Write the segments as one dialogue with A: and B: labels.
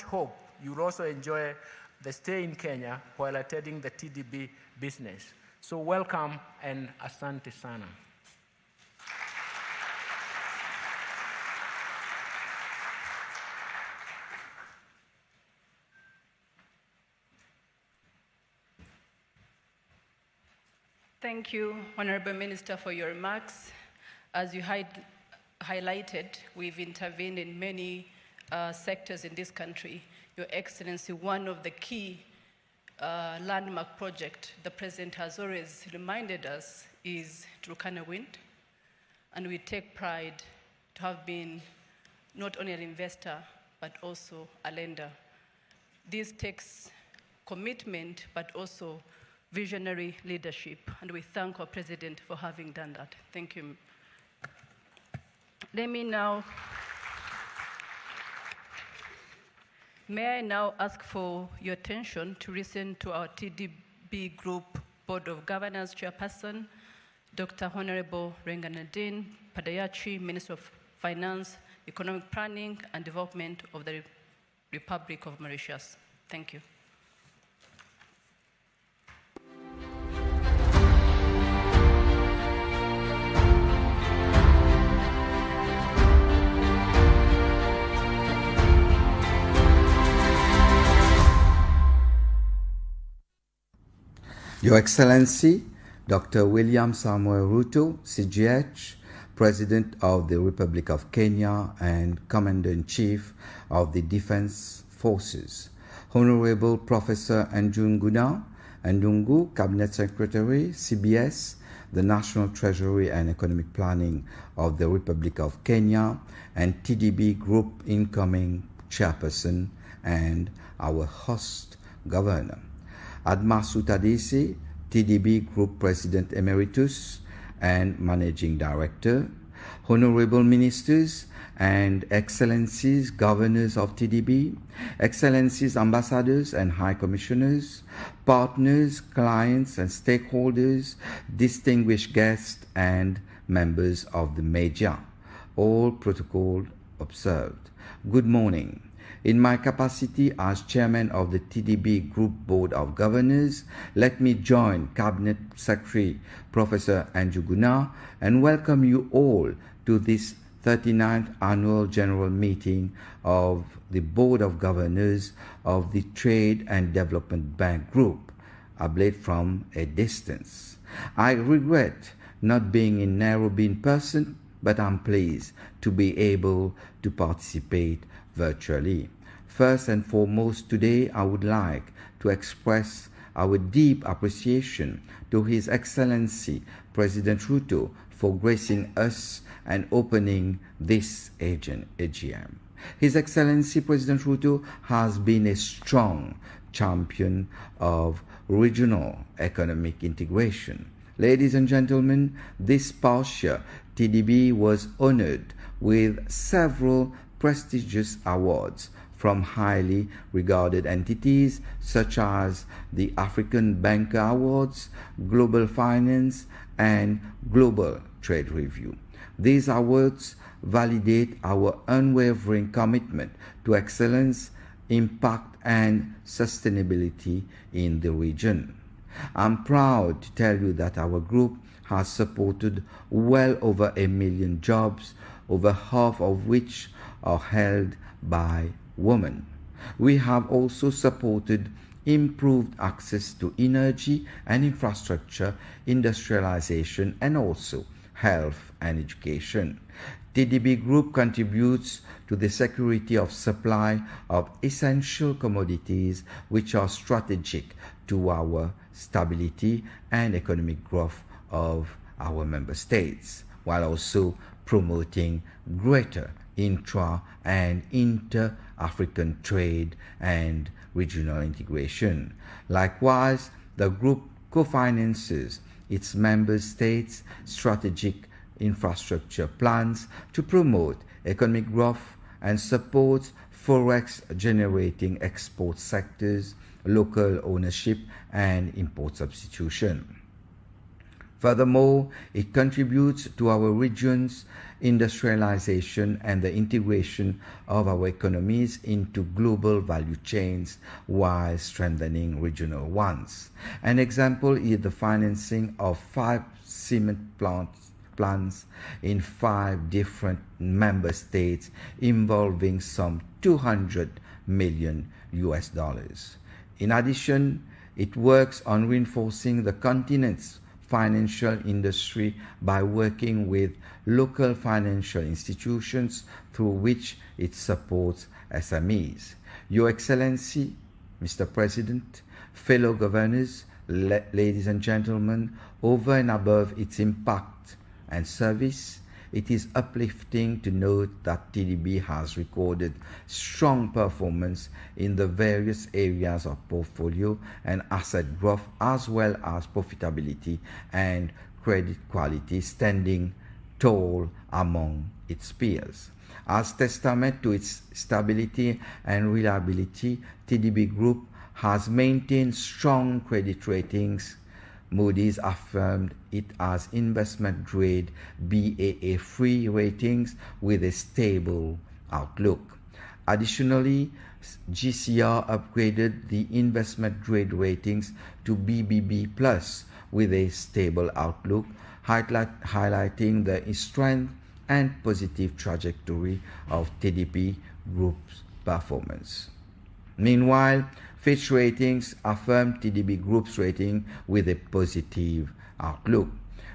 A: much hope you'll also enjoy the stay in Kenya while attending the TDB business. So welcome and asante sana.
B: Thank you, Honorable Minister, for your remarks. As you highlighted, we've intervened in many sectors in this country. Your Excellency, one of the key landmark projects the President has always reminded us is Turkana Wind, and we take pride to have been not only an investor, but also a lender. This takes commitment, but also visionary leadership, and we thank our President for having done that. Thank you. May I now ask for your attention to listen to our TDB Group Board of Governors Chairperson, Dr. Honorable Renganadine Padayachi, Minister of Finance, Economic Planning and Development of the Republic of Mauritius. Thank you.
C: Your Excellency, Dr. William Samuel Ruto, CGH, President of the Republic of Kenya and Commander-in-Chief of the Defense Forces, Honorable Professor Njuguna Ndungu, Cabinet Secretary, CBS, the National Treasury and Economic Planning of the Republic of Kenya, and TDB Group incoming Chairperson and our host Governor. Admasu Tadisi, TDB Group President Emeritus and Managing Director, Honorable Ministers and Excellencies, Governors of TDB, Excellencies, Ambassadors and High Commissioners, partners, clients and stakeholders, distinguished guests and members of the media, all protocol observed. Good morning. In my capacity as Chairman of the TDB Group Board of Governors, let me join Cabinet Secretary Professor Njuguna and welcome you all to this 39th Annual General Meeting of the Board of Governors of the Trade and Development Bank Group, albeit from a distance. I regret not being in Nairobi in person, but I'm pleased to be able to participate virtually. First and foremost, today I would like to express our deep appreciation to His Excellency President Ruto for gracing us and opening this AGM. His Excellency President Ruto has been a strong champion of regional economic integration. Ladies and gentlemen, this past year, TDB was honored with several prestigious awards from highly regarded entities such as the African Banker Awards, Global Finance, and Global Trade Review. These awards validate our unwavering commitment to excellence, impact, and sustainability in the region. I'm proud to tell you that our group has supported well over 1 million jobs, over half of which are held by women. We have also supported improved access to energy and infrastructure, industrialization, and also health and education. TDB Group contributes to the security of supply of essential commodities which are strategic to our stability and economic growth of our member states, while also promoting greater intra- and inter-African trade and regional integration. Likewise, the group co-finances its member states' strategic infrastructure plans to promote economic growth and support forex-generating export sectors, local ownership, and import substitution. Furthermore, it contributes to our region's industrialization and the integration of our economies into global value chains while strengthening regional ones. An example is the financing of 5 cement plants in 5 different member states involving some $200 million. In addition, it works on reinforcing the continent's financial industry by working with local financial institutions through which it supports SMEs. Your Excellency, Mr. President, fellow governors, ladies and gentlemen, over and above its impact and service, it is uplifting to note that TDB has recorded strong performance in the various areas of portfolio and asset growth, as well as profitability and credit quality, standing tall among its peers. As testament to its stability and reliability, TDB Group has maintained strong credit ratings. Moody's affirmed it as investment-grade Baa3 ratings with a stable outlook. Additionally, GCR upgraded the investment-grade ratings to BBB+ with a stable outlook, highlighting the strength and positive trajectory of TDB Group's performance. Meanwhile, Fitch Ratings affirmed TDB Group's rating with a positive outlook.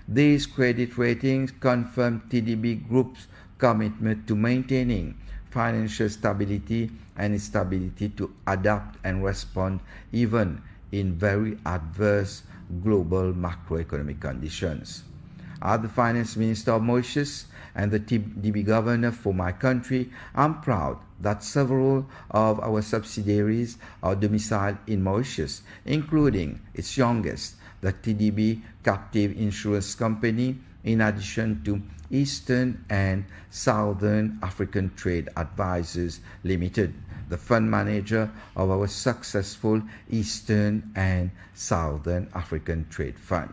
C: These credit ratings confirm TDB Group's commitment to maintaining financial stability and its ability to adapt and respond even in very adverse global macroeconomic conditions. As the Finance Minister of Mauritius and the TDB Governor for my country, I'm proud that several of our subsidiaries are domiciled in Mauritius, including its youngest, the TDB Captive Insurance Company, in addition to Eastern and Southern African Trade Advisors Limited, the fund manager of our successful Eastern and Southern African Trade Fund.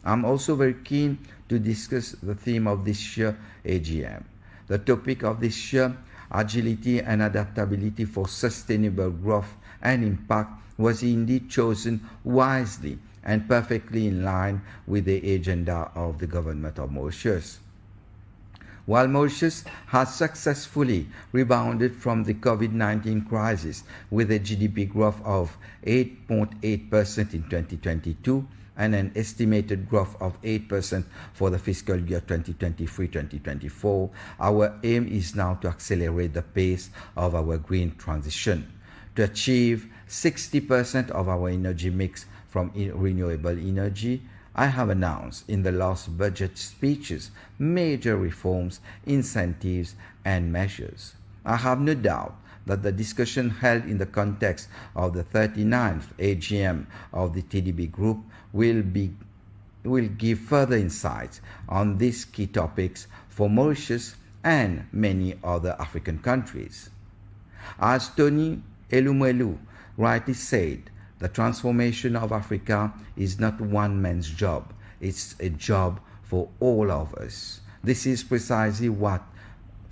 C: I'm also very keen to discuss the theme of this year's AGM. The topic of this year, agility and adaptability for sustainable growth and impact, was indeed chosen wisely and perfectly in line with the agenda of the government of Mauritius. While Mauritius has successfully rebounded from the COVID-19 crisis with a GDP growth of 8.8% in 2022, and an estimated growth of 8% for the fiscal year 2023-2024, our aim is now to accelerate the pace of our green transition. To achieve 60% of our energy mix from renewable energy, I have announced in the last budget speeches major reforms, incentives, and measures. I have no doubt that the discussion held in the context of the 39th AGM of the TDB Group will give further insights on these key topics for Mauritius and many other African countries. As Tony Elumelu rightly said, the transformation of Africa is not one man's job. It's a job for all of us. This is precisely what,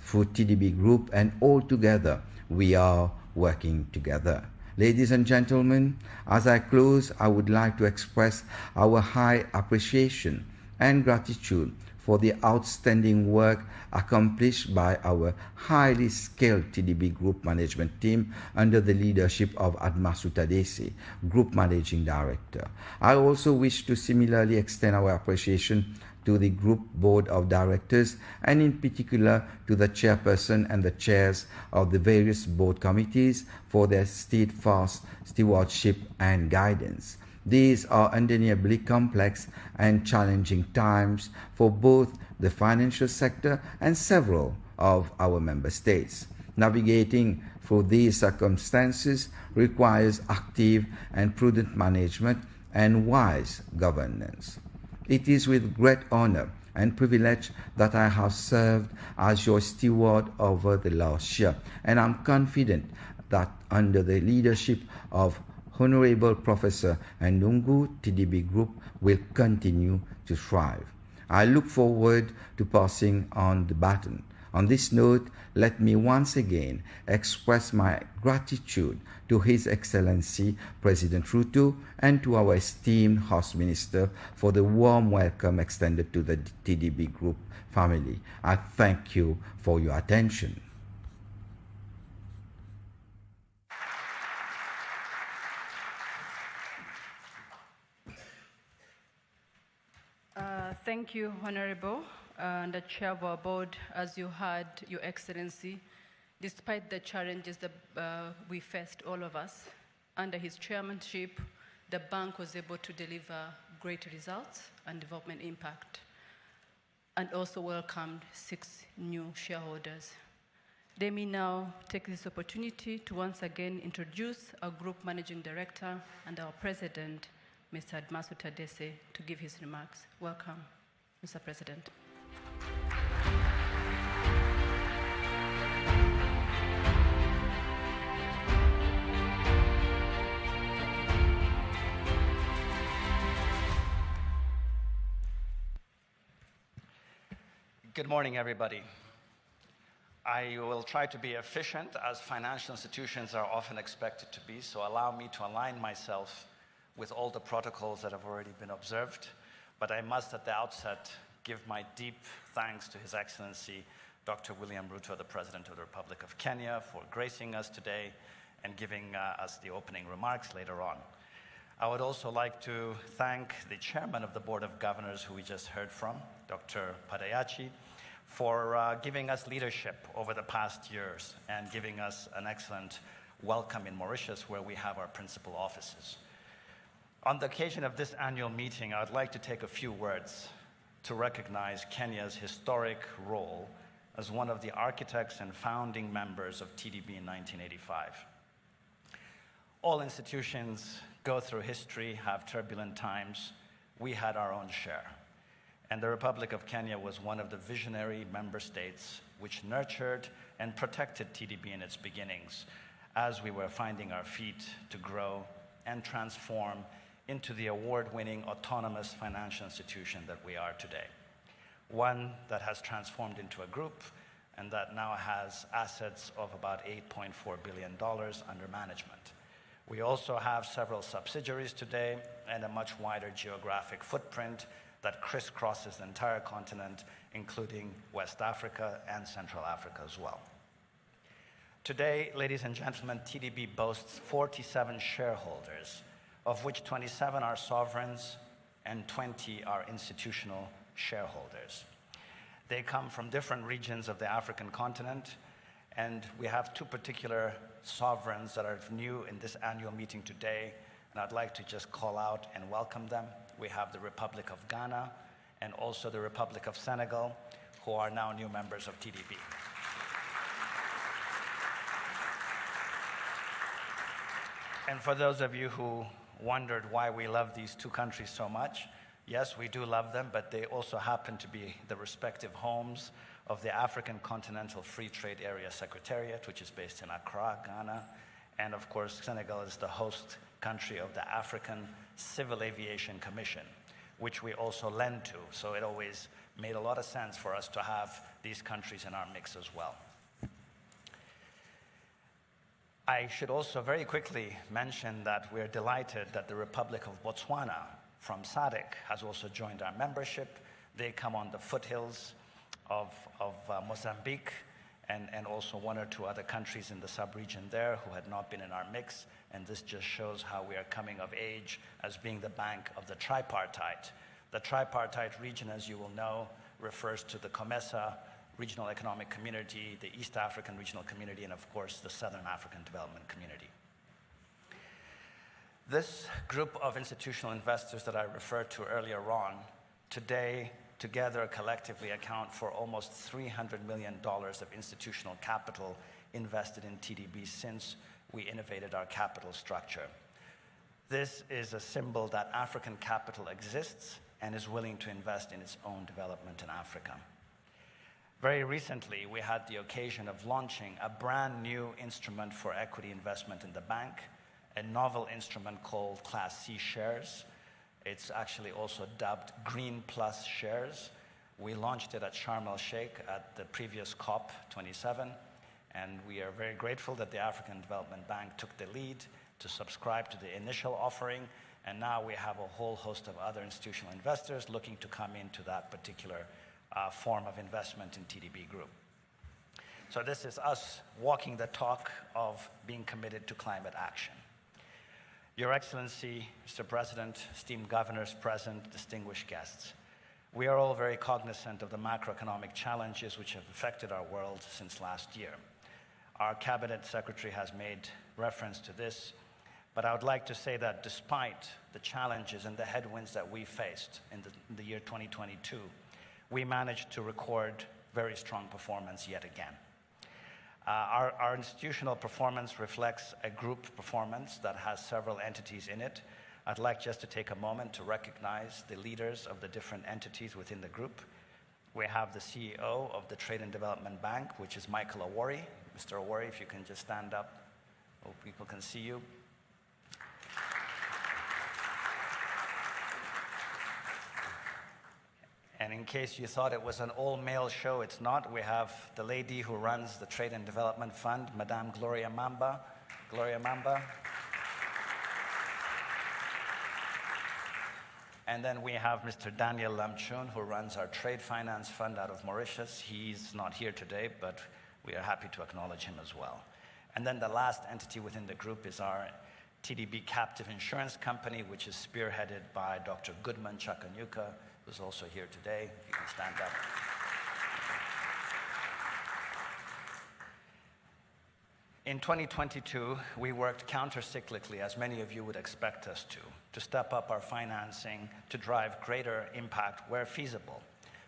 C: through TDB Group and all together, we are working together. Ladies and gentlemen, as I close, I would like to express our high appreciation and gratitude for the outstanding work accomplished by our highly skilled TDB Group management team under the leadership of Admasu Tadesse, Group Managing Director. I also wish to similarly extend our appreciation to the Group Board of Directors, and in particular to the chairperson and the chairs of the various board committees for their steadfast stewardship and guidance. These are undeniably complex and challenging times for both the financial sector and several of our member states. Navigating through these circumstances requires active and prudent management and wise governance. It is with great honor and privilege that I have served as your steward over the last year, and I'm confident that under the leadership of Honorable Professor Ndungu, TDB Group will continue to thrive. I look forward to passing on the baton. On this note, let me once again express my gratitude to His Excellency President Ruto and to our esteemed host minister for the warm welcome extended to the TDB Group family. I thank you for your attention.
B: Thank you, Honorable, and the Chair of our board. As you heard, Your Excellency, despite the challenges that we faced, all of us, under his chairmanship, the bank was able to deliver great results and development impact, and also welcomed 6 new shareholders. Let me now take this opportunity to once again introduce our Group Managing Director and our President, Mr. Admasu Tadese, to give his remarks. Welcome, Mr. President.
D: Good morning, everybody. I will try to be efficient, as financial institutions are often expected to be, so allow me to align myself with all the protocols that have already been observed. But I must at the outset give my deep thanks to His Excellency Dr. William Ruto, the President of the Republic of Kenya, for gracing us today and giving us the opening remarks later on. I would also like to thank the Chairman of the Board of Governors, who we just heard from, Dr. Padayachi, for giving us leadership over the past years and giving us an excellent welcome in Mauritius, where we have our principal offices. On the occasion of this annual meeting, I would like to take a few words to recognize Kenya's historic role as one of the architects and founding members of TDB in 1985. All institutions go through history, have turbulent times. We had our own share. And the Republic of Kenya was one of the visionary member states which nurtured and protected TDB in its beginnings as we were finding our feet to grow and transform into the award-winning autonomous financial institution that we are today. One that has transformed into a group and that now has assets of about $8.4 billion under management. We also have several subsidiaries today and a much wider geographic footprint that crisscrosses the entire continent, including West Africa and Central Africa as well. Today, ladies and gentlemen, TDB boasts 47 shareholders, of which 27 are sovereigns and 20 are institutional shareholders. They come from different regions of the African continent, and we have 2 particular sovereigns that are new in this annual meeting today, and I'd like to just call out and welcome them. We have the Republic of Ghana and also the Republic of Senegal, who are now new members of TDB. And for those of you who wondered why we love these 2 countries so much, yes, we do love them, but they also happen to be the respective homes of the African Continental Free Trade Area Secretariat, which is based in Accra, Ghana. And of course, Senegal is the host country of the African Civil Aviation Commission, which we also lend to. So it always made a lot of sense for us to have these countries in our mix as well. I should also very quickly mention that we're delighted that the Republic of Botswana from SADC has also joined our membership. They come on the foothills of Mozambique and also 1 or 2 other countries in the sub-region there who had not been in our mix. And this just shows how we are coming of age as being the bank of the tripartite. The tripartite region, as you will know, refers to the COMESA Regional Economic Community, the East African Regional Community, and of course, the Southern African Development Community. This group of institutional investors that I referred to earlier on, today, together collectively account for almost $300 million of institutional capital invested in TDB since we innovated our capital structure. This is a symbol that African capital exists and is willing to invest in its own development in Africa. Very recently, we had the occasion of launching a brand new instrument for equity investment in the bank, a novel instrument called Class C shares. It's actually also dubbed Green Plus shares. We launched it at Sharm el-Sheikh at the previous COP 27, and we are very grateful that the African Development Bank took the lead to subscribe to the initial offering, and now we have a whole host of other institutional investors looking to come into that particular form of investment in TDB Group. So this is us walking the talk of being committed to climate action. Your Excellency, Mr. President, esteemed governors present, distinguished guests, we are all very cognizant of the macroeconomic challenges which have affected our world since last year. Our Cabinet Secretary has made reference to this, but I would like to say that despite the challenges and the headwinds that we faced in the year 2022, we managed to record very strong performance yet again. Our institutional performance reflects a group performance that has several entities in it. I'd like just to take a moment to recognize the leaders of the different entities within the group. We have the CEO of the Trade and Development Bank, which is Michael Awori. Mr. Awori, if you can just stand up so people can see you. And in case you thought it was an all-male show, it's not. We have the lady who runs the Trade and Development Fund, Madame Gloria Mamba. Gloria Mamba. And then we have Mr. Daniel Lamchun, who runs our Trade Finance Fund out of Mauritius. He's not here today, but we are happy to acknowledge him as well. And then the last entity within the group is our TDB Captive Insurance Company, which is spearheaded by Dr. Goodman Chakanyuka, who's also here today. If you can stand up. In 2022, we worked counter-cyclically, as many of you would expect us to step up our financing to drive greater impact where feasible.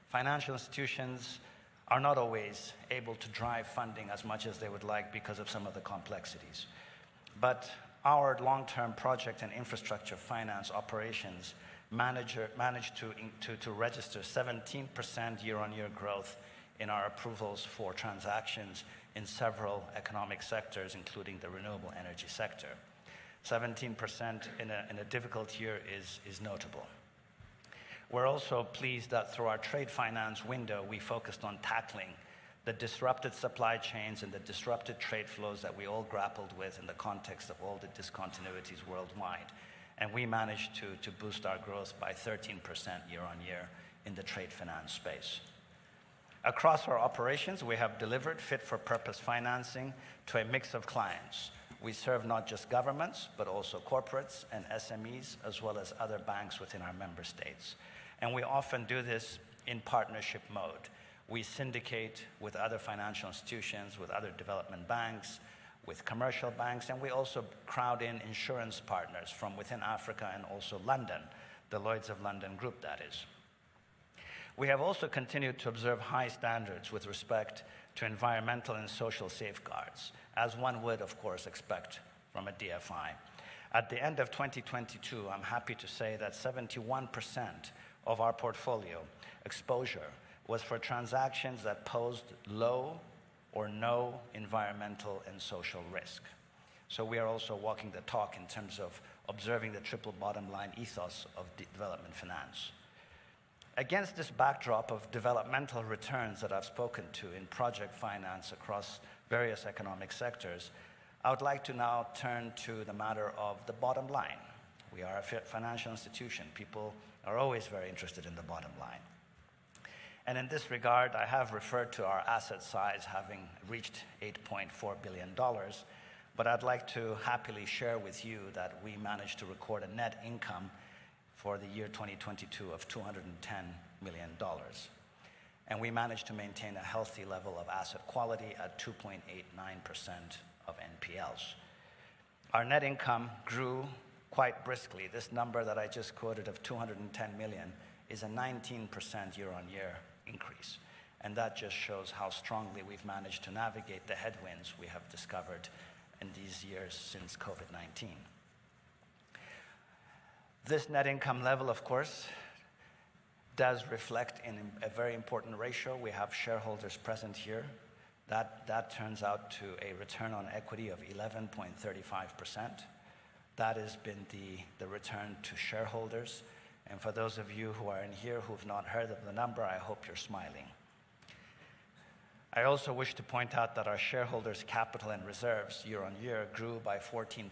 D: Financial institutions are not always able to drive funding as much as they would like because of some of the complexities. But our long-term project and infrastructure finance operations managed to register 17% year-on-year growth in our approvals for transactions in several economic sectors, including the renewable energy sector. 17% in a difficult year is notable. We're also pleased that through our trade finance window, we focused on tackling the disrupted supply chains and the disrupted trade flows that we all grappled with in the context of all the discontinuities worldwide. And we managed to boost our growth by 13% year-on-year in the trade finance space. Across our operations, we have delivered fit-for-purpose financing to a mix of clients. We serve not just governments, but also corporates and SMEs, as well as other banks within our member states. And we often do this in partnership mode. We syndicate with other financial institutions, with other development banks, with commercial banks, and we also crowd in insurance partners from within Africa and also London, the Lloyd's of London group, that is. We have also continued to observe high standards with respect to environmental and social safeguards, as one would, of course, expect from a DFI. At the end of 2022, I'm happy to say that 71% of our portfolio exposure was for transactions that posed low or no environmental and social risk. So we are also walking the talk in terms of observing the triple bottom line ethos of development finance. Against this backdrop of developmental returns that I've spoken to in project finance across various economic sectors, I would like to now turn to the matter of the bottom line. We are a financial institution. People are always very interested in the bottom line. And in this regard, I have referred to our asset size having reached $8.4 billion, but I'd like to happily share with you that we managed to record a net income for the year 2022 of $210 million. And we managed to maintain a healthy level of asset quality at 2.89% of NPLs. Our net income grew quite briskly. This number that I just quoted of 210 million is a 19% year-on-year increase. And that just shows how strongly we've managed to navigate the headwinds we have discovered in these years since COVID-19. This net income level, of course, does reflect in a very important ratio. We have shareholders present here. That turns out to a return on equity of 11.35%. That has been the return to shareholders. And for those of you who are in here who've not heard of the number, I hope you're smiling. I also wish to point out that our shareholders' capital and reserves year on year grew by 14%.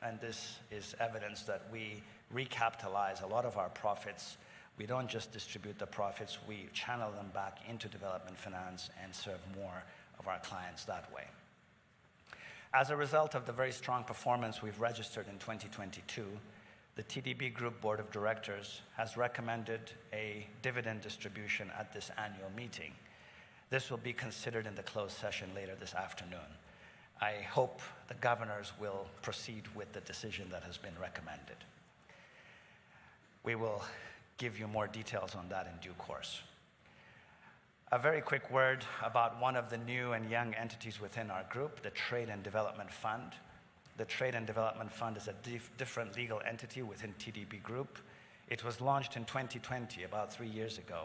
D: And this is evidence that we recapitalize a lot of our profits. We don't just distribute the profits, we channel them back into development finance and serve more of our clients that way. As a result of the very strong performance we've registered in 2022, the TDB Group Board of Directors has recommended a dividend distribution at this annual meeting. This will be considered in the closed session later this afternoon. I hope the governors will proceed with the decision that has been recommended. We will give you more details on that in due course. A very quick word about one of the new and young entities within our group, the Trade and Development Fund. The Trade and Development Fund is a different legal entity within TDB Group. It was launched in 2020, about 3 years ago,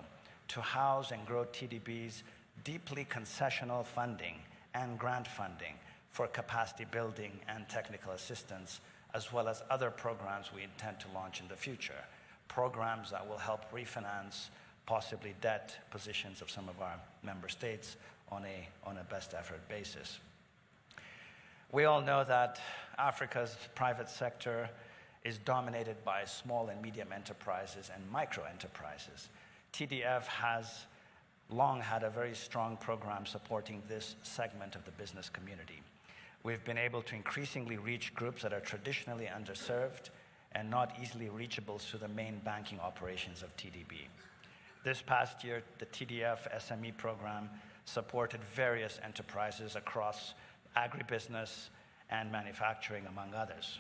D: to house and grow TDB's deeply concessional funding and grant funding for capacity building and technical assistance, as well as other programs we intend to launch in the future. Programs that will help refinance possibly debt positions of some of our member states on a best effort basis. We all know that Africa's private sector is dominated by small and medium enterprises and micro enterprises. TDF has long had a very strong program supporting this segment of the business community. We've been able to increasingly reach groups that are traditionally underserved and not easily reachable through the main banking operations of TDB. This past year, the TDF SME program supported various enterprises across agribusiness and manufacturing, among others.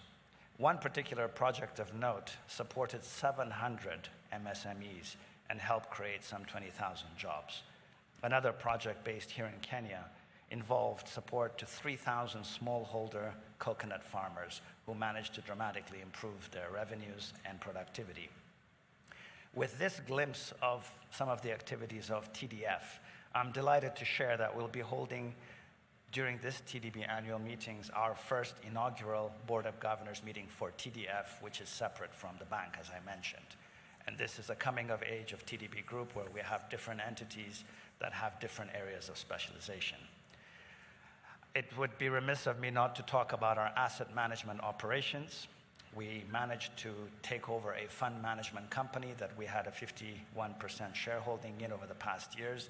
D: One particular project of note supported 700 MSMEs and helped create some 20,000 jobs. Another project based here in Kenya involved support to 3,000 smallholder coconut farmers who managed to dramatically improve their revenues and productivity. With this glimpse of some of the activities of TDF, I'm delighted to share that we'll be holding during this TDB annual meetings our first inaugural Board of Governors meeting for TDF, which is separate from the bank, as I mentioned. And this is a coming of age of TDB Group where we have different entities that have different areas of specialization. It would be remiss of me not to talk about our asset management operations. We managed to take over a fund management company that we had a 51% shareholding in over the past years.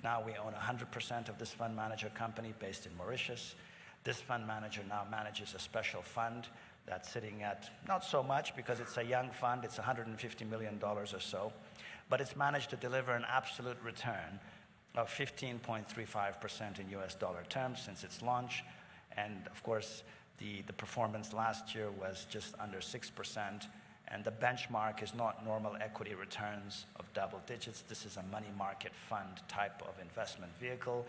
D: Now we own 100% of this fund manager company based in Mauritius. This fund manager now manages a special fund that's sitting at not so much because it's a young fund, it's $150 million or so, but it's managed to deliver an absolute return of 15.35% in US dollar terms since its launch. And of course, the performance last year was just under 6%, and the benchmark is not normal equity returns of double digits. This is a money market fund type of investment vehicle,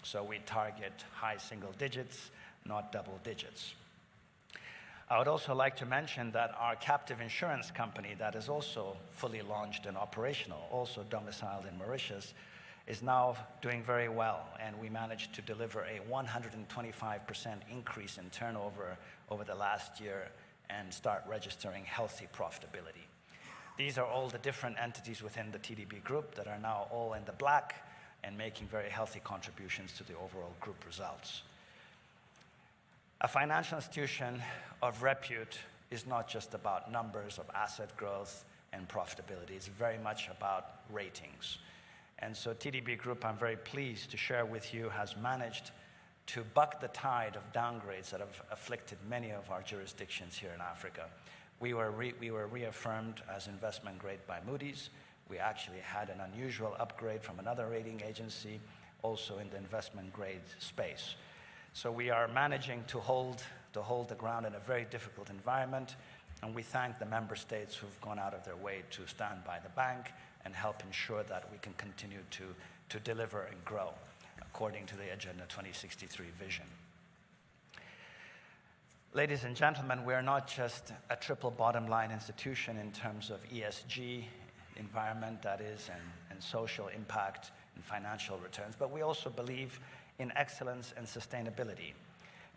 D: so we target high single digits, not double digits. I would also like to mention that our captive insurance company that is also fully launched and operational, also domiciled in Mauritius, is now doing very well, and we managed to deliver a 125% increase in turnover over the last year and start registering healthy profitability. These are all the different entities within the TDB Group that are now all in the black and making very healthy contributions to the overall group results. A financial institution of repute is not just about numbers of asset growth and profitability. It's very much about ratings. And so TDB Group, I'm very pleased to share with you, has managed to buck the tide of downgrades that have afflicted many of our jurisdictions here in Africa. We were reaffirmed as investment grade by Moody's. We actually had an unusual upgrade from another rating agency, also in the investment grade space. So we are managing to hold the ground in a very difficult environment, and we thank the member states who've gone out of their way to stand by the bank and help ensure that we can continue to deliver and grow according to the Agenda 2063 vision. Ladies and gentlemen, we are not just a triple bottom line institution in terms of ESG, environment that is, and social impact and financial returns, but we also believe in excellence and sustainability.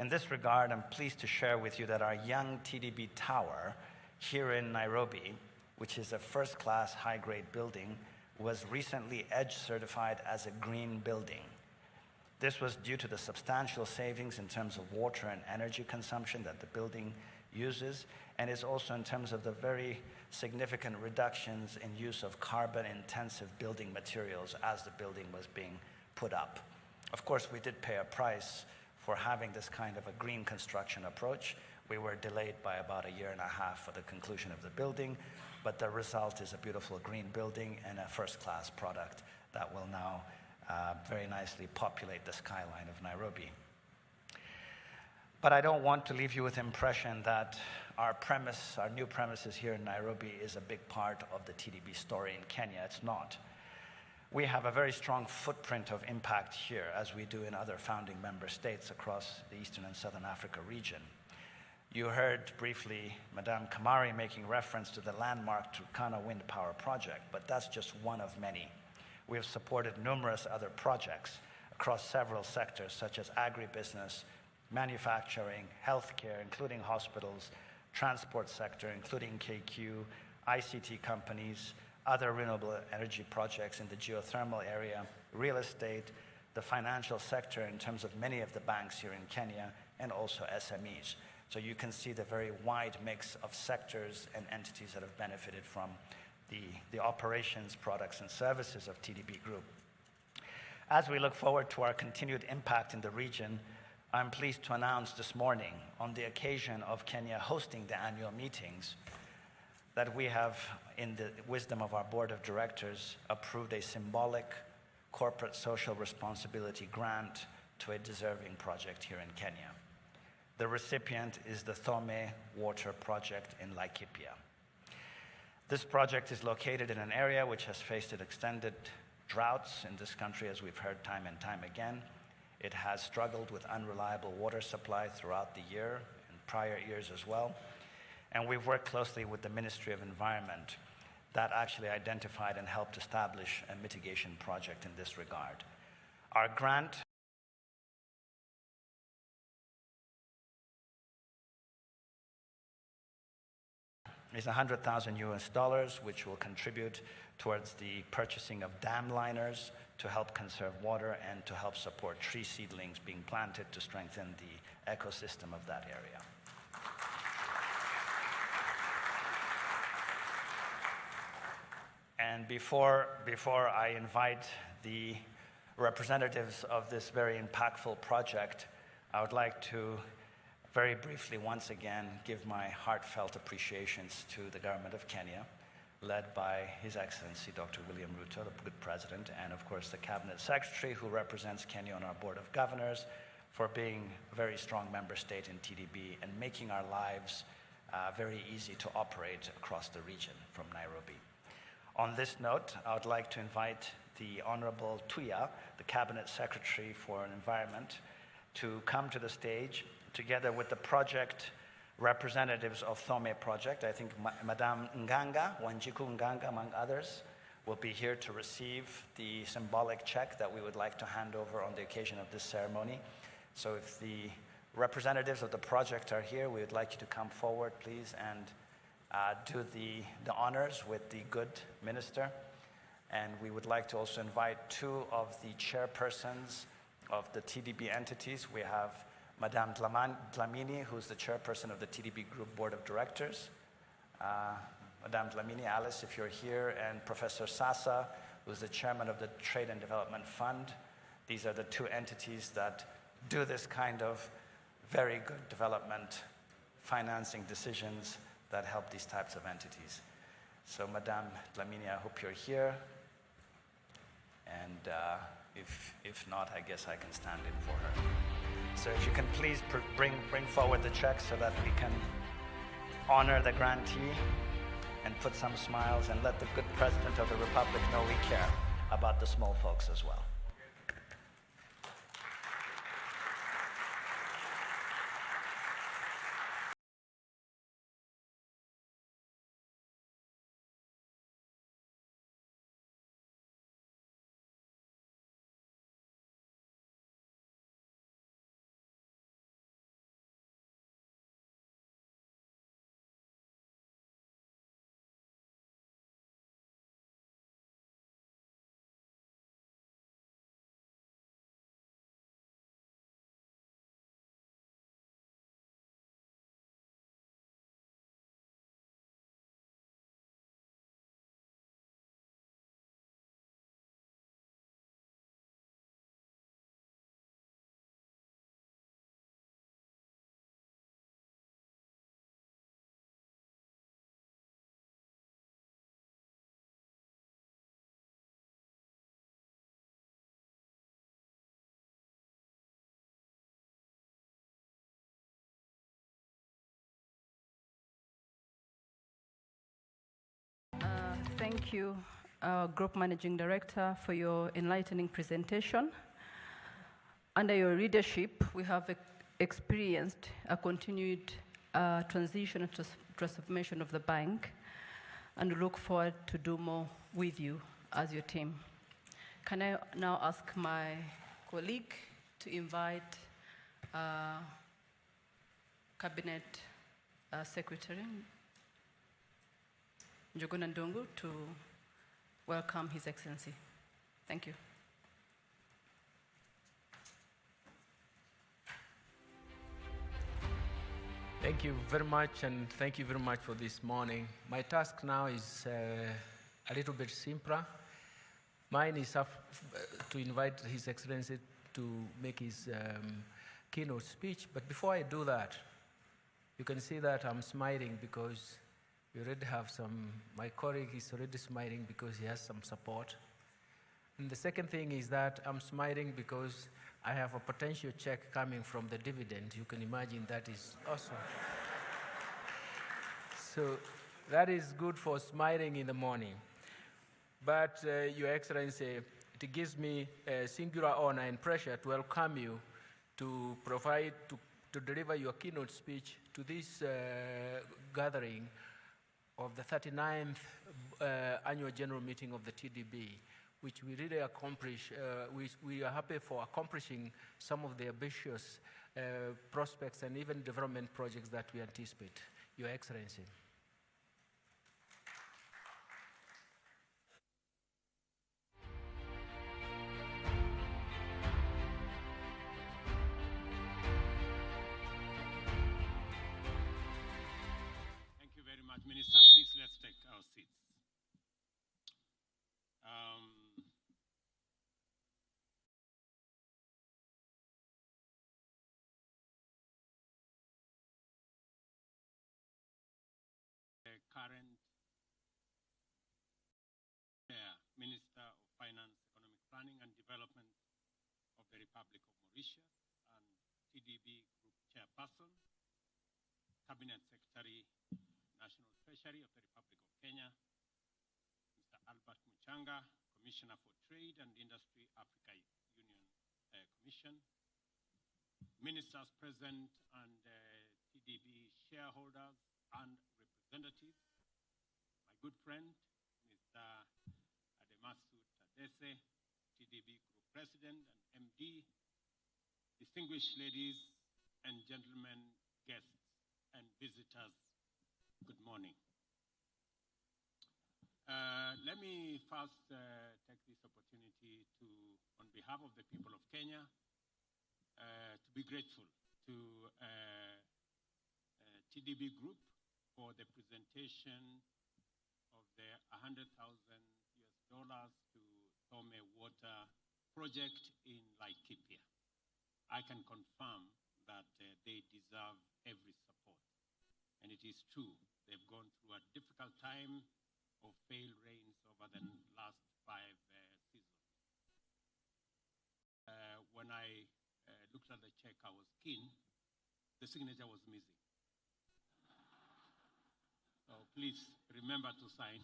D: In this regard, I'm pleased to share with you that our young TDB tower here in Nairobi, which is a first-class high-grade building, was recently EDGE certified as a green building. This was due to the substantial savings in terms of water and energy consumption that the building uses, and is also in terms of the very significant reductions in use of carbon-intensive building materials as the building was being put up. Of course, we did pay a price for having this kind of a green construction approach. We were delayed by about 1.5 years for the conclusion of the building, but the result is a beautiful green building and a first-class product that will now very nicely populate the skyline of Nairobi. But I don't want to leave you with the impression that our new premises here in Nairobi is a big part of the TDB story in Kenya. It's not. We have a very strong footprint of impact here, as we do in other founding member states across the Eastern and Southern Africa region. You heard briefly Madame Kamari making reference to the landmark Turkana Wind Power Project, but that's just one of many. We have supported numerous other projects across several sectors, such as agribusiness, manufacturing, healthcare, including hospitals, transport sector, including KQ, ICT companies, other renewable energy projects in the geothermal area, real estate, the financial sector in terms of many of the banks here in Kenya, and also SMEs. So you can see the very wide mix of sectors and entities that have benefited from the operations, products, and services of TDB Group. As we look forward to our continued impact in the region, I'm pleased to announce this morning, on the occasion of Kenya hosting the annual meetings, that we have, in the wisdom of our board of directors, approved a symbolic corporate social responsibility grant to a deserving project here in Kenya. The recipient is the Thome Water Project in Laikipia. This project is located in an area which has faced extended droughts in this country, as we've heard time and time again. It has struggled with unreliable water supply throughout the year and prior years as well. And we've worked closely with the Ministry of Environment that actually identified and helped establish a mitigation project in this regard. Our grant is $100,000, which will contribute towards the purchasing of dam liners to help conserve water and to help support tree seedlings being planted to strengthen the ecosystem of that area. And before I invite the representatives of this very impactful project, I would like to very briefly once again give my heartfelt appreciations to the government of Kenya, led by His Excellency Dr. William Ruto, the good president, and of course the cabinet secretary who represents Kenya on our board of governors, for being a very strong member state in TDB and making our lives very easy to operate across the region from Nairobi. On this note, I would like to invite the Honorable Tuya, the Cabinet Secretary for Environment, to come to the stage together with the project representatives of Thome Project. I think Madame Nganga, Wanjiku Nganga, among others, will be here to receive the symbolic check that we would like to hand over on the occasion of this ceremony. So if the representatives of the project are here, we would like you to come forward, please, and do the honors with the good minister. And we would like to also invite two of the chairpersons of the TDB entities. We have Madame Dlamini, who's the chairperson of the TDB Group Board of Directors. Madame Dlamini, Alice, if you're here, and Professor Sasa, who's the chairman of the Trade and Development Fund. These are the two entities that do this kind of very good development financing decisions that help these types of entities. So Madame Dlamini, I hope you're here. And if not, I guess I can stand in for her. So if you can please bring forward the check so that we can honor the grantee and put some smiles and let the good President of the Republic know we care about the small folks as well.
B: Thank you, Group Managing Director, for your enlightening presentation. Under your leadership, we have experienced a continued transition and transformation of the bank, and we look forward to do more with you as your team. Can I now ask my colleague to invite Cabinet Secretary Njuguna Ndungu to welcome His Excellency. Thank you.
A: Thank you very much, and thank you very much for this morning. My task now is a little bit simpler. Mine is to invite His Excellency to make his keynote speech, but before I do that, you can see that I'm smiling because we already have my colleague is already smiling because he has some support. And the second thing is that I'm smiling because I have a potential check coming from the dividend. You can imagine that is awesome. So that is good for smiling in the morning. But Your Excellency, it gives me a singular honor and pressure to welcome you to deliver your keynote speech to this gathering of the 39th Annual General Meeting of the TDB, which we really accomplish. We are happy for accomplishing some of the ambitious prospects and even development projects that we anticipate. Your Excellency.
E: Minister, please let's take our seats. The current Minister of Finance, Economic Planning and Development of the Republic of Mauritius and TDB Group Chairperson, Cabinet Secretary, National Treasury of the Republic of Kenya, Mr. Albert Muchanga, Commissioner for Trade and Industry, Africa Union Commission, ministers present and TDB shareholders and representatives, my good friend, Mr. Ademasu Tadese, TDB Group President and MD, distinguished ladies and gentlemen, guests and visitors, good morning. Let me first take this opportunity to, on behalf of the people of Kenya, to be grateful to TDB Group for the presentation of the $100,000 to Thome Water project in Laikipia. I can confirm that they deserve every support. And it is true, they've gone through a difficult time of failed rains over the last 5 seasons. When I looked at the check, I was keen. The signature was missing. So please remember to sign.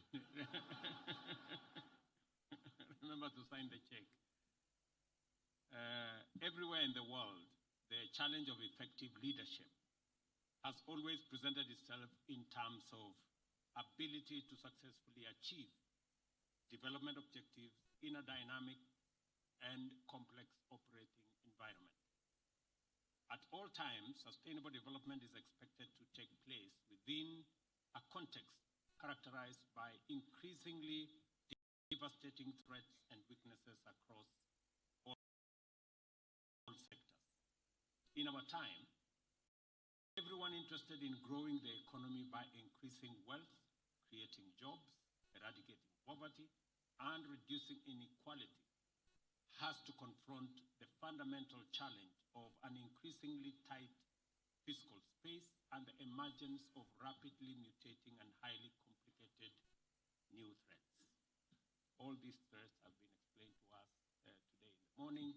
E: Remember to sign the check. Everywhere in the world, the challenge of effective leadership has always presented itself in terms of ability to successfully achieve development objectives in a dynamic and complex operating environment. At all times, sustainable development is expected to take place within a context characterized by increasingly devastating threats and weaknesses across all sectors. In our time, everyone interested in growing the economy by increasing wealth, creating jobs, eradicating poverty, and reducing inequality has to confront the fundamental challenge of an increasingly tight fiscal space and the emergence of rapidly mutating and highly complicated new threats. All these threats have been explained to us today in the morning,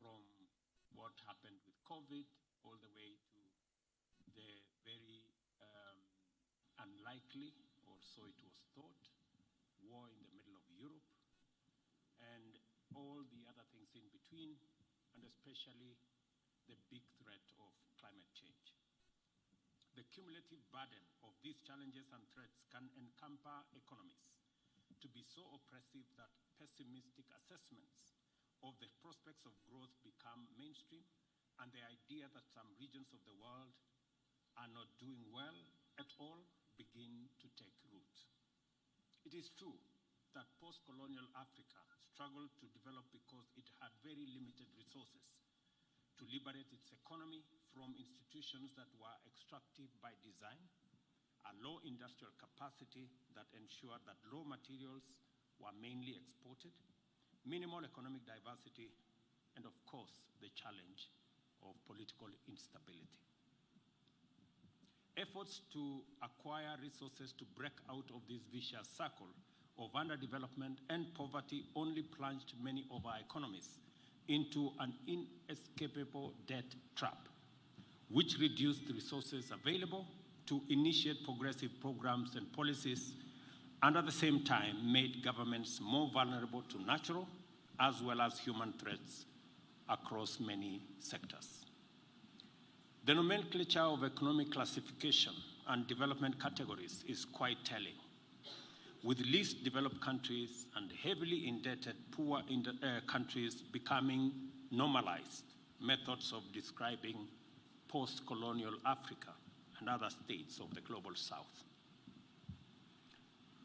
E: from what happened with COVID all the way to the very unlikely, or so it was thought, war in the middle of Europe, and all the other things in between, and especially the big threat of climate change. The cumulative burden of these challenges and threats can encumber economies to be so oppressive that pessimistic assessments of the prospects of growth become mainstream, and the idea that some regions of the world are not doing well at all begin to take root. It is true that post-colonial Africa struggled to develop because it had very limited resources to liberate its economy from institutions that were extractive by design, a low industrial capacity that ensured that raw materials were mainly exported, minimal economic diversity, and of course, the challenge of political instability. Efforts to acquire resources to break out of this vicious circle of underdevelopment and poverty only plunged many of our economies into an inescapable debt trap, which reduced the resources available to initiate progressive programs and policies, and at the same time made governments more vulnerable to natural as well as human threats across many sectors. The nomenclature of economic classification and development categories is quite telling, with least developed countries and heavily indebted poor countries becoming normalized methods of describing post-colonial Africa and other states of the global south.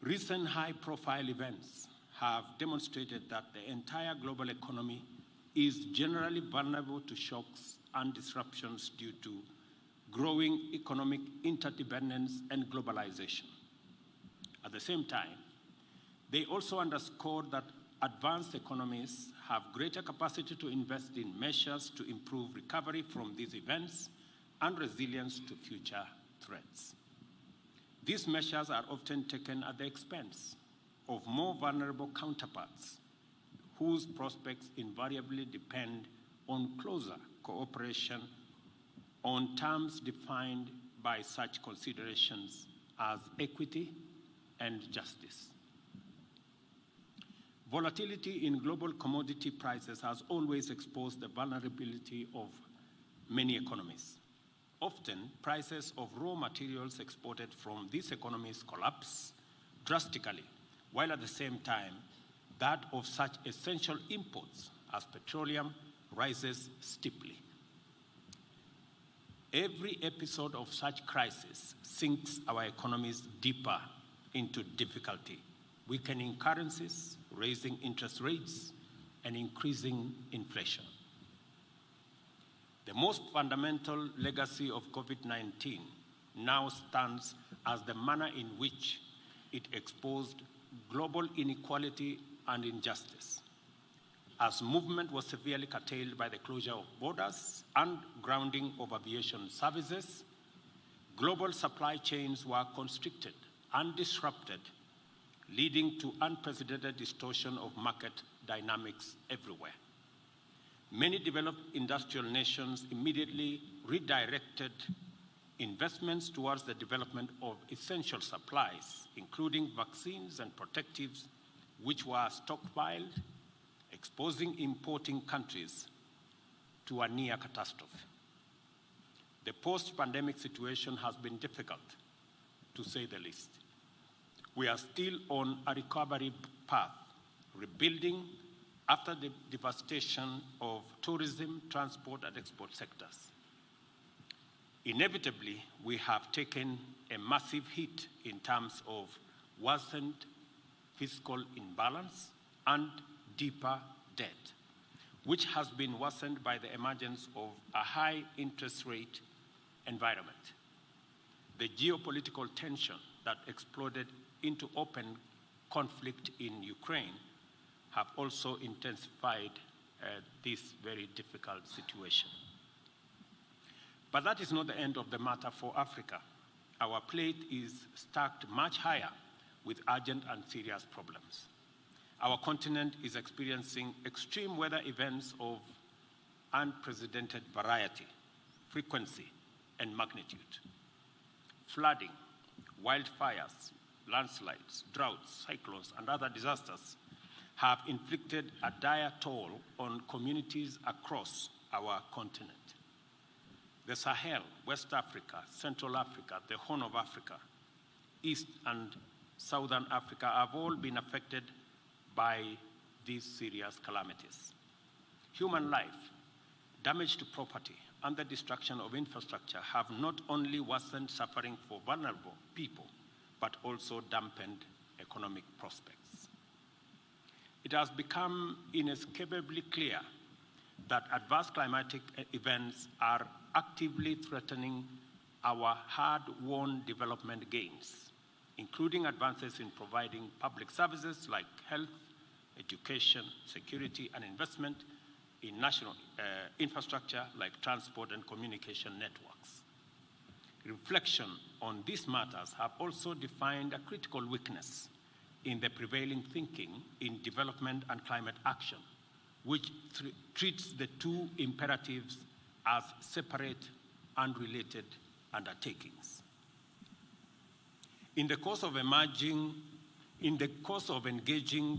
E: Recent high-profile events have demonstrated that the entire global economy is generally vulnerable to shocks and disruptions due to growing economic interdependence and globalization. At the same time, they also underscore that advanced economies have greater capacity to invest in measures to improve recovery from these events and resilience to future threats. These measures are often taken at the expense of more vulnerable counterparts, whose prospects invariably depend on closer cooperation on terms defined by such considerations as equity and justice. Volatility in global commodity prices has always exposed the vulnerability of many economies. Often, prices of raw materials exported from these economies collapse drastically, while at the same time, that of such essential imports as petroleum rises steeply. Every episode of such crisis sinks our economies deeper into difficulty, weakening currencies, raising interest rates, and increasing inflation. The most fundamental legacy of COVID-19 now stands as the manner in which it exposed global inequality and injustice. As movement was severely curtailed by the closure of borders and grounding of aviation services, global supply chains were constricted and disrupted, leading to unprecedented distortion of market dynamics everywhere. Many developed industrial nations immediately redirected investments towards the development of essential supplies, including vaccines and protectives, which were stockpiled, exposing importing countries to a near catastrophe. The post-pandemic situation has been difficult, to say the least. We are still on a recovery path, rebuilding after the devastation of tourism, transport, and export sectors. Inevitably, we have taken a massive hit in terms of worsened fiscal imbalance and deeper debt, which has been worsened by the emergence of a high interest rate environment. The geopolitical tension that exploded into open conflict in Ukraine have also intensified this very difficult situation. But that is not the end of the matter for Africa. Our plate is stacked much higher with urgent and serious problems. Our continent is experiencing extreme weather events of unprecedented variety, frequency, and magnitude. Flooding, wildfires, landslides, droughts, cyclones, and other disasters have inflicted a dire toll on communities across our continent. The Sahel, West Africa, Central Africa, the Horn of Africa, East and Southern Africa have all been affected by these serious calamities. Human life, damage to property, and the destruction of infrastructure have not only worsened suffering for vulnerable people, but also dampened economic prospects. It has become inescapably clear that adverse climatic events are actively threatening our hard-won development gains, including advances in providing public services like health, education, security, and investment in national infrastructure like transport and communication networks. Reflection on these matters have also defined a critical weakness in the prevailing thinking in development and climate action, which treats the two imperatives as separate, unrelated undertakings. In the course of engaging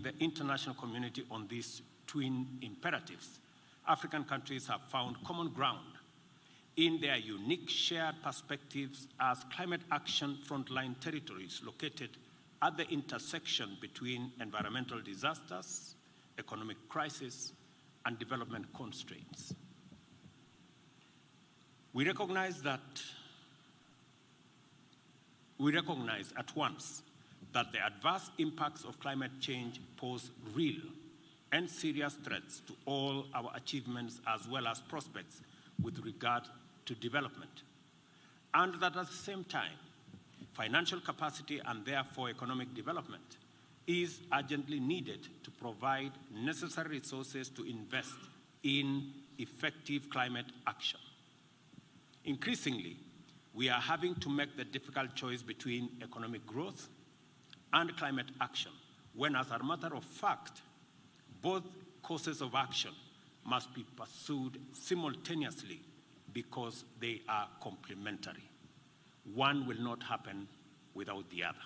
E: the international community on these twin imperatives, African countries have found common ground in their unique shared perspectives as climate action frontline territories located at the intersection between environmental disasters, economic crisis, and development constraints. We recognize at once that the adverse impacts of climate change pose real and serious threats to all our achievements as well as prospects with regard to development, and that at the same time, financial capacity and therefore economic development is urgently needed to provide necessary resources to invest in effective climate action. Increasingly, we are having to make the difficult choice between economic growth and climate action, when, as a matter of fact, both courses of action must be pursued simultaneously because they are complementary. One will not happen without the other.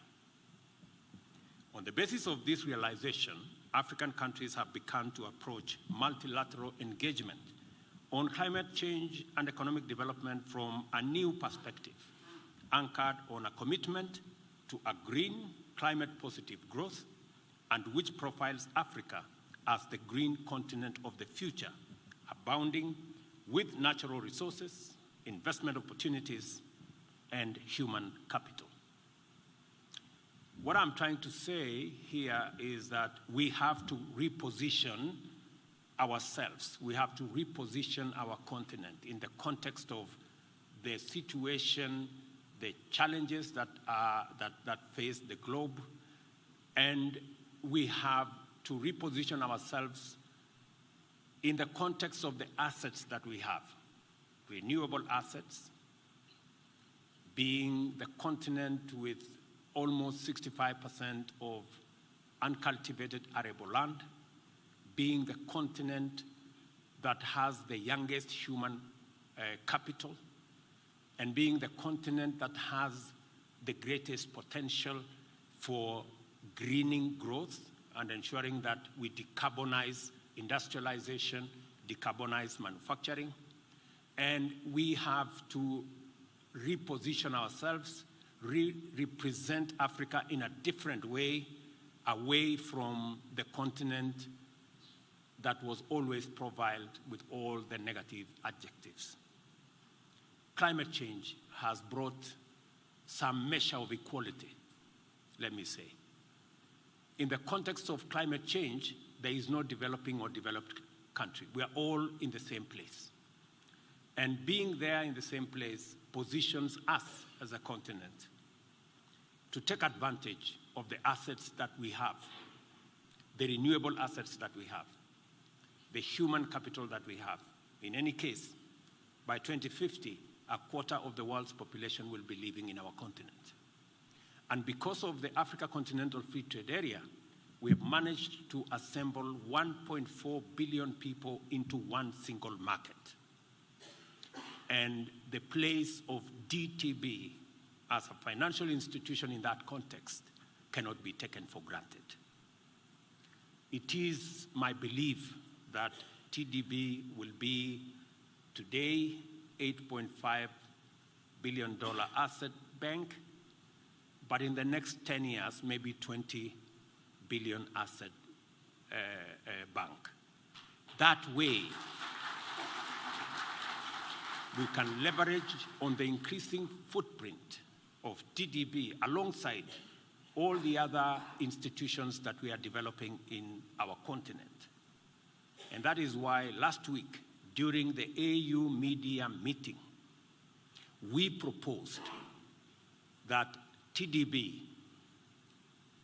E: On the basis of this realization, African countries have begun to approach multilateral engagement on climate change and economic development from a new perspective, anchored on a commitment to a green, climate-positive growth, and which profiles Africa as the green continent of the future, abounding with natural resources, investment opportunities, and human capital. What I'm trying to say here is that we have to reposition ourselves. We have to reposition our continent in the context of the situation, the challenges that face the globe, and we have to reposition ourselves in the context of the assets that we have. Renewable assets, being the continent with almost 65% of uncultivated arable land, being the continent that has the youngest human capital, and being the continent that has the greatest potential for greening growth and ensuring that we decarbonize industrialization, decarbonize manufacturing. And we have to reposition ourselves, represent Africa in a different way, away from the continent that was always profiled with all the negative adjectives. Climate change has brought some measure of equality, let me say. In the context of climate change, there is no developing or developed country. We are all in the same place. And being there in the same place positions us as a continent to take advantage of the assets that we have, the renewable assets that we have, the human capital that we have. In any case, by 2050, a quarter of the world's population will be living in our continent. And because of the Africa Continental Free Trade Area, we have managed to assemble 1.4 billion people into one single market. And the place of DTB as a financial institution in that context cannot be taken for granted. It is my belief that TDB will be today $8.5 billion asset bank, but in the next 10 years, maybe 20 billion asset bank. That way, we can leverage on the increasing footprint of TDB alongside all the other institutions that we are developing in our continent. And that is why last week, during the AU media meeting, we proposed that TDB,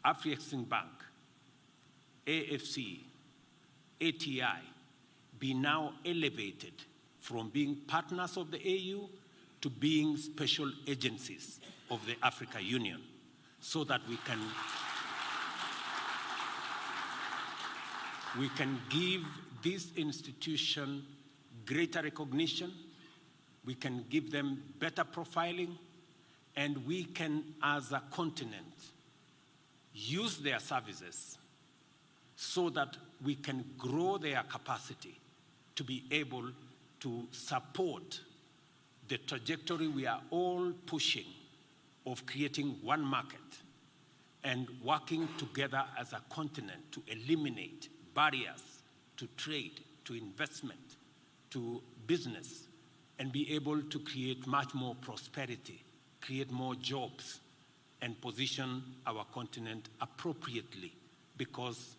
E: Afrexim Bank, AFC, ATI be now elevated from being partners of the AU to being special agencies of the Africa Union, so that we can give this institution greater recognition, we can give them better profiling, and we can, as a continent, use their services so that we can grow their capacity to be able to support the trajectory we are all pushing of creating one market and working together as a continent to eliminate barriers to trade, to investment, to business, and be able to create much more prosperity, create more jobs, and position our continent appropriately, because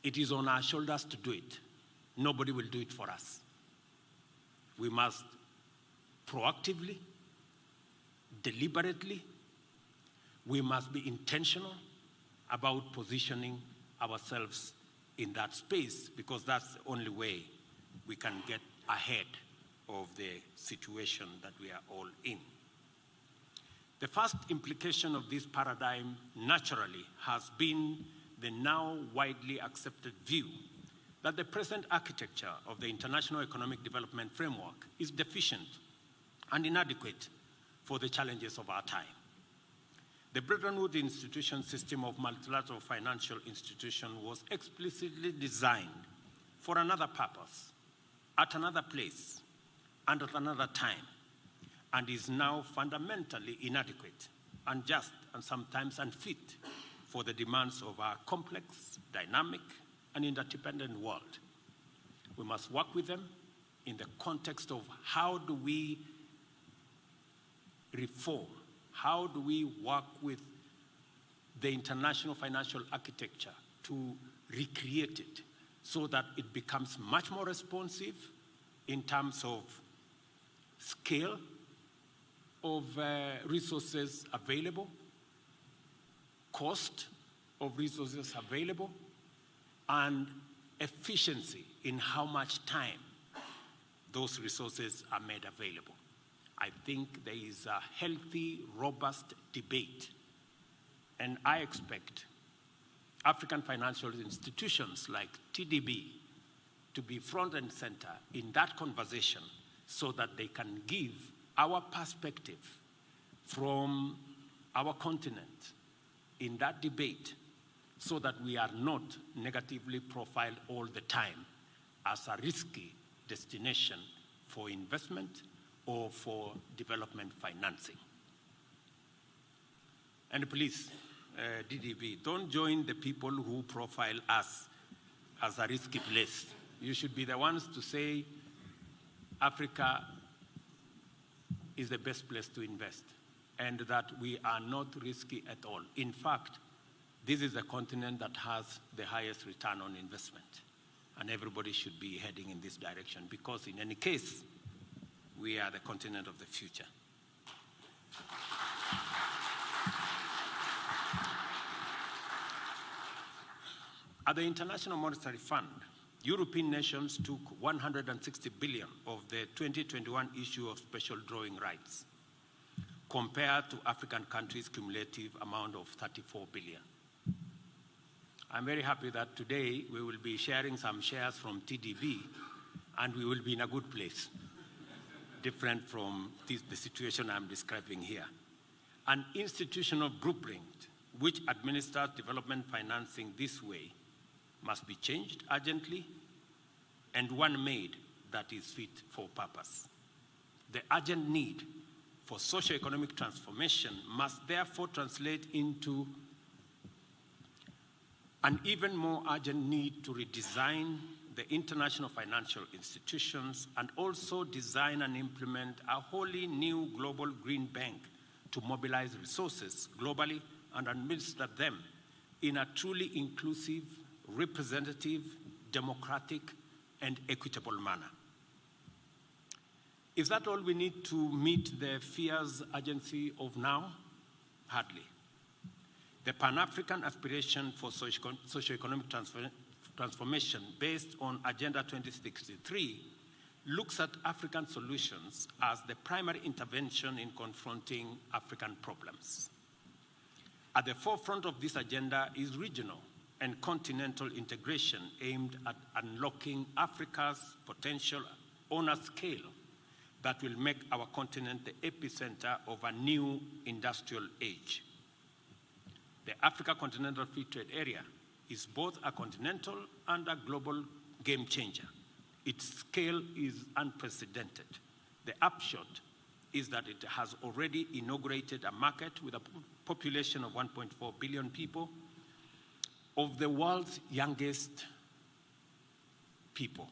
E: it is on our shoulders to do it. Nobody will do it for us. We must proactively, deliberately, we must be intentional about positioning ourselves in that space, because that's the only way we can get ahead of the situation that we are all in. The first implication of this paradigm, naturally, has been the now widely accepted view that the present architecture of the international economic development framework is deficient and inadequate for the challenges of our time. The Bretton Woods institution system of multilateral financial institution was explicitly designed for another purpose, at another place, and at another time, and is now fundamentally inadequate, unjust, and sometimes unfit for the demands of our complex, dynamic, and interdependent world. We must work with them in the context of how do we reform, how do we work with the international financial architecture to recreate it so that it becomes much more responsive in terms of scale of resources available, cost of resources available, and efficiency in how much time those resources are made available. I think there is a healthy, robust debate, and I expect African financial institutions like TDB to be front and center in that conversation so that they can give our perspective from our continent in that debate, so that we are not negatively profiled all the time as a risky destination for investment or for development financing. And please, DDB, don't join the people who profile us as a risky place. You should be the ones to say Africa is the best place to invest, and that we are not risky at all. In fact, this is a continent that has the highest return on investment, and everybody should be heading in this direction, because in any case, we are the continent of the future. At the International Monetary Fund, European nations took 160 billion of the 2021 issue of special drawing rights, compared to African countries' cumulative amount of 34 billion. I'm very happy that today we will be sharing some shares from TDB, and we will be in a good place, different from the situation I'm describing here. An institutional blueprint which administers development financing this way must be changed urgently, and one made that is fit for purpose. The urgent need for socio-economic transformation must therefore translate into an even more urgent need to redesign the international financial institutions and also design and implement a wholly new global green bank to mobilize resources globally and administer them in a truly inclusive, representative, democratic, and equitable manner. Is that all we need to meet the fierce urgency of now? Hardly. The Pan-African aspiration for socio-economic transformation based on Agenda 2063 looks at African solutions as the primary intervention in confronting African problems. At the forefront of this agenda is regional and continental integration aimed at unlocking Africa's potential on a scale that will make our continent the epicenter of a new industrial age. The Africa Continental Free Trade Area is both a continental and a global game changer. Its scale is unprecedented. The upshot is that it has already inaugurated a market with a population of 1.4 billion people, of the world's youngest people.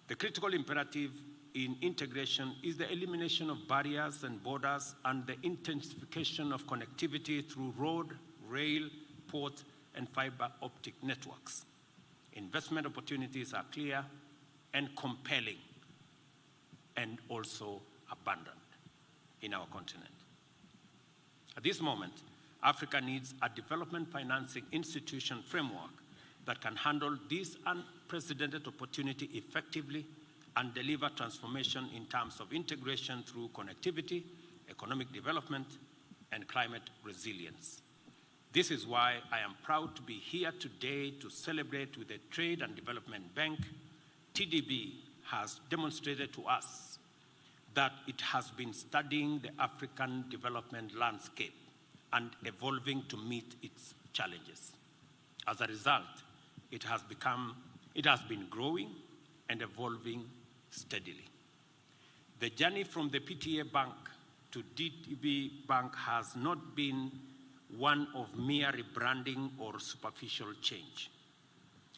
E: The critical imperative in integration is the elimination of barriers and borders and the intensification of connectivity through road, rail, port, and fiber optic networks. Investment opportunities are clear and compelling and also abundant in our continent. At this moment, Africa needs a development financing institution framework that can handle this unprecedented opportunity effectively and deliver transformation in terms of integration through connectivity, economic development, and climate resilience. This is why I am proud to be here today to celebrate with the Trade and Development Bank. TDB has demonstrated to us that it has been studying the African development landscape and evolving to meet its challenges. As a result, it has been growing and evolving steadily. The journey from the PTA Bank to TDB Bank has not been one of mere rebranding or superficial change.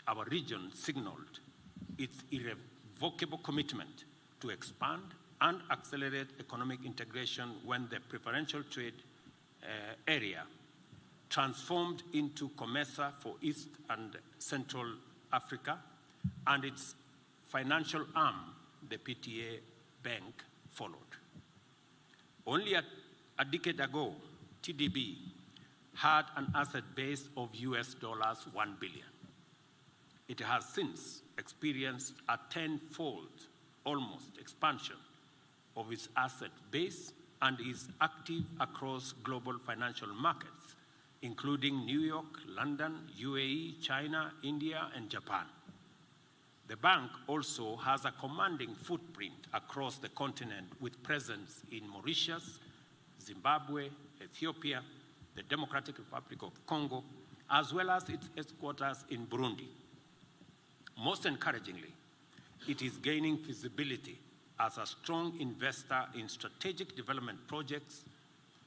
E: Our region signaled its irrevocable commitment to expand and accelerate economic integration when the preferential trade area transformed into COMESA for East and Central Africa, and its financial arm, the PTA Bank, followed. Only a decade ago, TDB had an asset base of US $1 billion. It has since experienced a tenfold, almost, expansion of its asset base and is active across global financial markets, including New York, London, UAE, China, India, and Japan. The bank also has a commanding footprint across the continent with presence in Mauritius, Zimbabwe, Ethiopia, the Democratic Republic of Congo, as well as its headquarters in Burundi. Most encouragingly, it is gaining visibility as a strong investor in strategic development projects.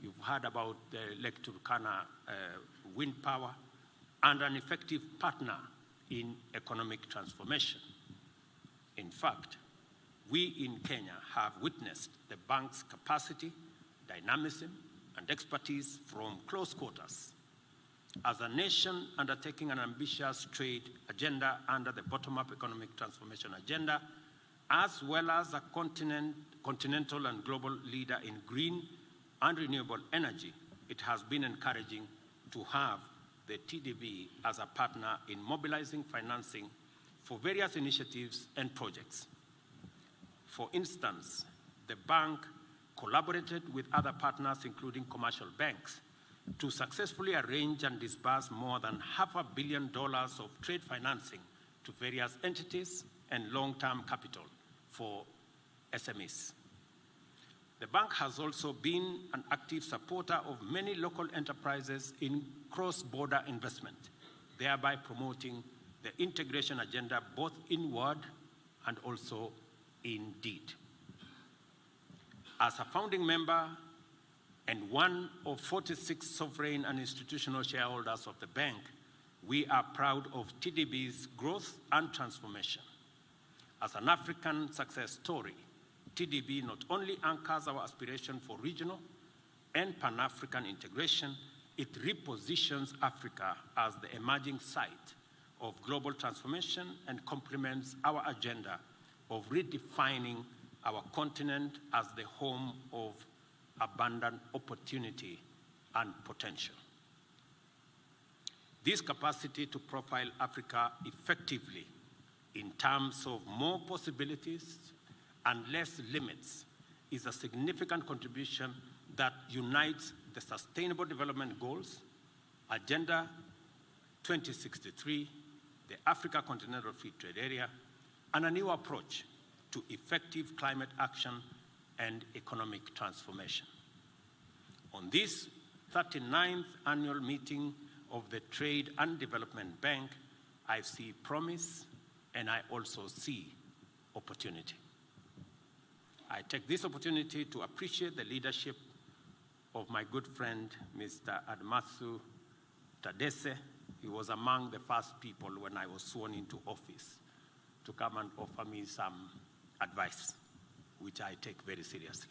E: You've heard about the Lake Turkana wind power, and an effective partner in economic transformation. In fact, we in Kenya have witnessed the bank's capacity, dynamism, and expertise from close quarters. As a nation undertaking an ambitious trade agenda under the bottom-up economic transformation agenda, as well as a continental and global leader in green and renewable energy, it has been encouraging to have the TDB as a partner in mobilizing financing for various initiatives and projects. For instance, the bank collaborated with other partners, including commercial banks, to successfully arrange and disburse more than $500 million of trade financing to various entities and long-term capital for SMEs. The bank has also been an active supporter of many local enterprises in cross-border investment, thereby promoting the integration agenda both in word and also in deed. As a founding member and one of 46 sovereign and institutional shareholders of the bank, we are proud of TDB's growth and transformation. As an African success story, TDB not only anchors our aspiration for regional and Pan-African integration, it repositions Africa as the emerging site of global transformation and complements our agenda of redefining our continent as the home of abundant opportunity and potential. This capacity to profile Africa effectively in terms of more possibilities and less limits is a significant contribution that unites the Sustainable Development Goals, Agenda 2063, the Africa Continental Free Trade Area, and a new approach to effective climate action and economic transformation. On this 39th annual meeting of the Trade and Development Bank, I see promise and I also see opportunity. I take this opportunity to appreciate the leadership of my good friend, Mr. Admathu Tadesse. He was among the first people when I was sworn into office to come and offer me some advice, which I take very seriously.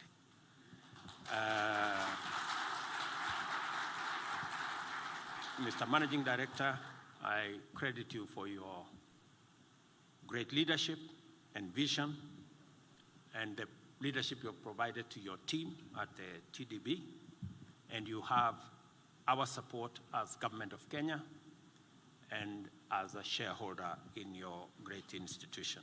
E: Mr. Managing Director, I credit you for your great leadership and vision and the leadership you have provided to your team at the TDB, and you have our support as Government of Kenya and as a shareholder in your great institution.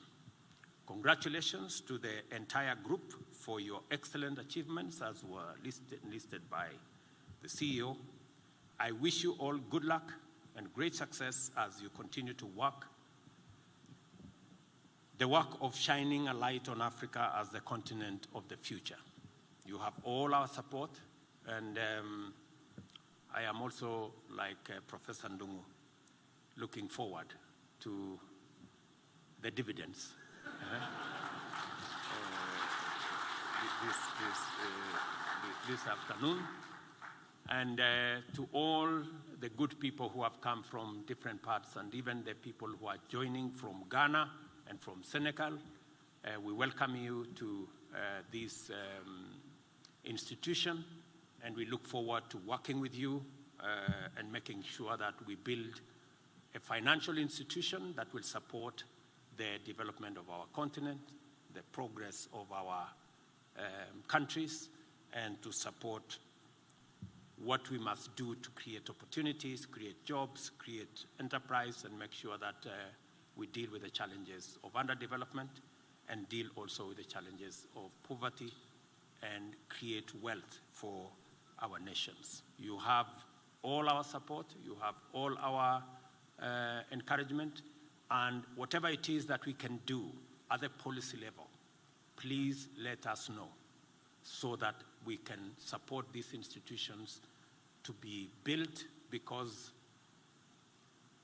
E: Congratulations to the entire group for your excellent achievements as were listed by the CEO. I wish you all good luck and great success as you continue to work the work of shining a light on Africa as the continent of the future. You have all our support, and I am also, like Professor Ndungu, looking forward to the dividends this afternoon. And to all the good people who have come from different parts, and even the people who are joining from Ghana and from Senegal, we welcome you to this institution, and we look forward to working with you and making sure that we build a financial institution that will support the development of our continent, the progress of our countries, and to support what we must do to create opportunities, create jobs, create enterprise, and make sure that we deal with the challenges of underdevelopment and deal also with the challenges of poverty and create wealth for our nations. You have all our support, you have all our encouragement, and whatever it is that we can do at the policy level, please let us know so that we can support these institutions to be built, because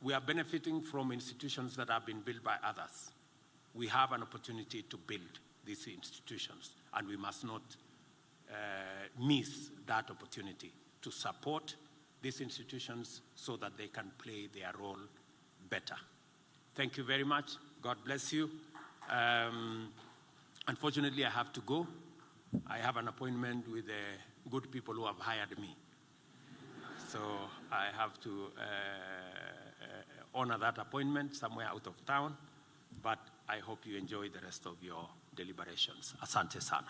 E: we are benefiting from institutions that have been built by others. We have an opportunity to build these institutions, and we must not miss that opportunity to support these institutions so that they can play their role better. Thank you very much. God bless you. Unfortunately, I have to go. I have an appointment with the good people who have hired me. So I have to honor that appointment somewhere out of town, but I hope you enjoy the rest of your deliberations. Asante sana.